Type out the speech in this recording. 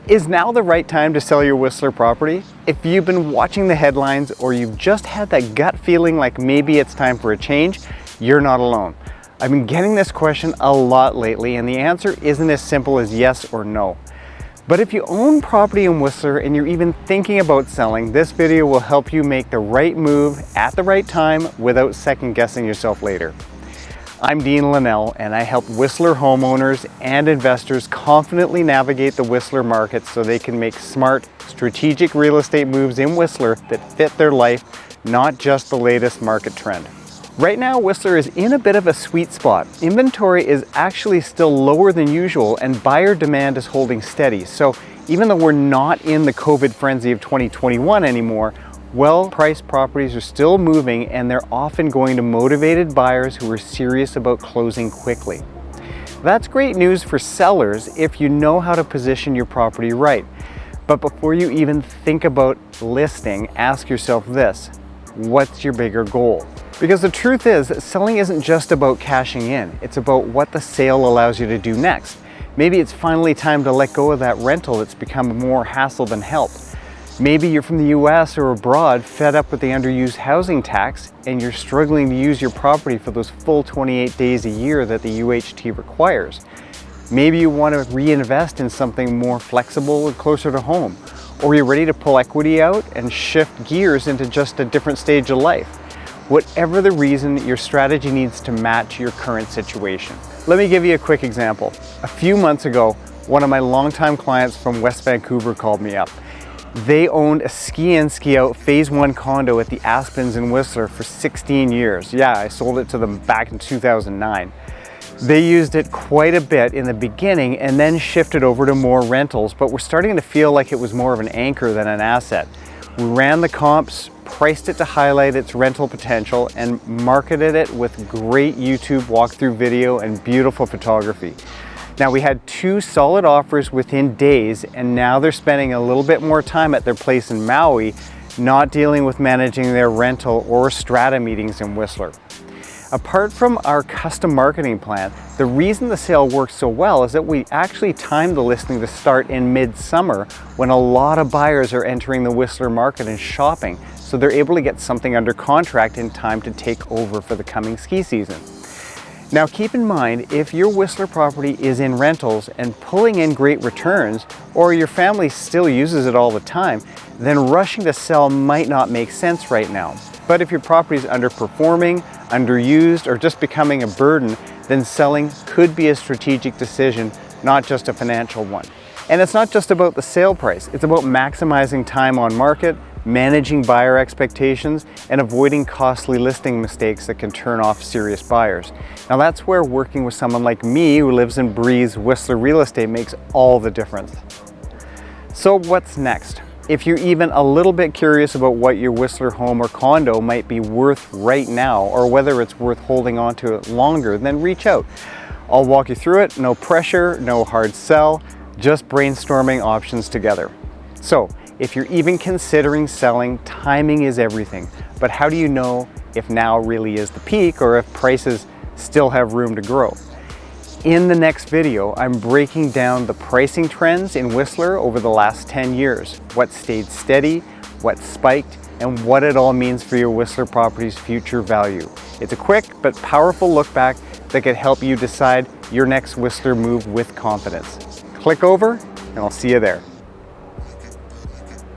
Is now the right time to sell your Whistler property? If you've been watching the headlines or you've just had that gut feeling like maybe it's time for a change, you're not alone. I've been getting this question a lot lately, and the answer isn't as simple as yes or no. But if you own property in Whistler and you're even thinking about selling, this video will help you make the right move at the right time without second guessing yourself later. I'm Dean Linnell, and I help Whistler homeowners and investors confidently navigate the Whistler market so they can make smart, strategic real estate moves in Whistler that fit their life, not just the latest market trend. Right now, Whistler is in a bit of a sweet spot. Inventory is actually still lower than usual, and buyer demand is holding steady. So even though we're not in the COVID frenzy of 2021 anymore, well-priced properties are still moving, and they're often going to motivated buyers who are serious about closing quickly. That's great news for sellers if you know how to position your property right. But before you even think about listing, ask yourself this: what's your bigger goal? Because the truth is that selling isn't just about cashing in, it's about what the sale allows you to do next. Maybe it's finally time to let go of that rental that's become more hassle than help. Maybe you're from the US or abroad, fed up with the underused housing tax, and you're struggling to use your property for those full 28 days a year that the UHT requires. Maybe you want to reinvest in something more flexible and closer to home, or you're ready to pull equity out and shift gears into just a different stage of life. Whatever the reason, your strategy needs to match your current situation. Let me give you a quick example. A few months ago, one of my longtime clients from West Vancouver called me up. They owned a ski-in, ski-out Phase 1 condo at the Aspens in Whistler for 16 years. Yeah, I sold it to them back in 2009. They used it quite a bit in the beginning and then shifted over to more rentals, but we're starting to feel like it was more of an anchor than an asset. We ran the comps, priced it to highlight its rental potential, and marketed it with great YouTube walkthrough video and beautiful photography. Now, we had 2 solid offers within days, and now they're spending a little bit more time at their place in Maui, not dealing with managing their rental or strata meetings in Whistler. Apart from our custom marketing plan, the reason the sale worked so well is that we actually timed the listing to start in mid-summer when a lot of buyers are entering the Whistler market and shopping, so they're able to get something under contract in time to take over for the coming ski season. Now, keep in mind, if your Whistler property is in rentals and pulling in great returns, or your family still uses it all the time, then rushing to sell might not make sense right now. But if your property is underperforming, underused, or just becoming a burden, then selling could be a strategic decision, not just a financial one. And it's not just about the sale price, it's about maximizing time on market, managing buyer expectations, and avoiding costly listing mistakes that can turn off serious buyers. Now, that's where working with someone like me who lives and breathes Whistler real estate makes all the difference. So what's next? If you're even a little bit curious about what your Whistler home or condo might be worth right now, or whether it's worth holding on to it longer, then reach out. I'll walk you through it. No pressure, no hard sell, just brainstorming options together. So, if you're even considering selling, timing is everything. But how do you know if now really is the peak, or if prices still have room to grow? In the next video, I'm breaking down the pricing trends in Whistler over the last 10 years, what stayed steady, what spiked, and what it all means for your Whistler property's future value. It's a quick but powerful look back that could help you decide your next Whistler move with confidence. Click over, and I'll see you there.